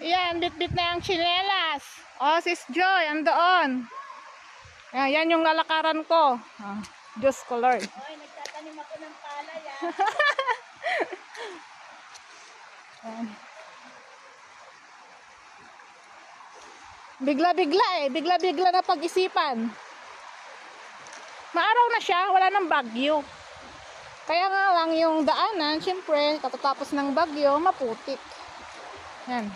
Yan, bit-bit na yung tsinelas. Oh, sis Joy, andoon. Yan yung lalakaran ko. Diyos ko, Lord. Oy, nagtatanim ako ng palay, Bigla-bigla bigla-bigla na pag-isipan. Maaraw na siya, wala nang bagyo. Kaya nga lang yung daanan, syempre, katatapos ng bagyo, maputik. Yan.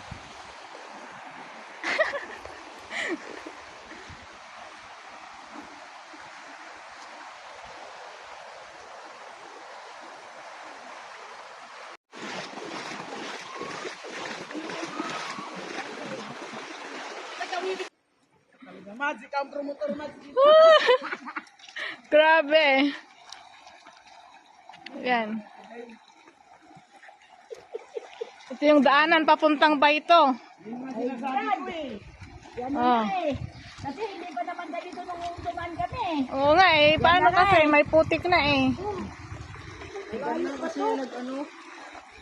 Magic ang promotor magic. Grabe. Yan. Ito yung daanan papuntang Bayto. Yan Oh. Kasi hindi pa naman ganito nung dumaan kami. Oo nga paano kasi may putik na Yan na kasi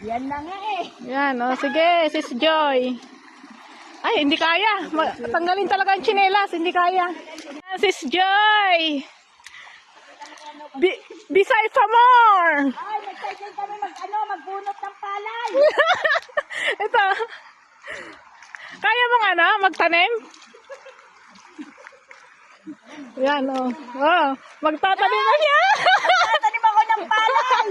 Yan na nga Yan, sige, Sis Joy. Ay, hindi kaya. Tanggalin talaga ang tsinelas, hindi kaya. Yan, Sis Joy. Bisay pa more. Ay, nagsaysay kami magbunot ng palay. Ito. Kaya mong magtanim? Yan, magtatanim na siya. Nagtatanim ako ng palay.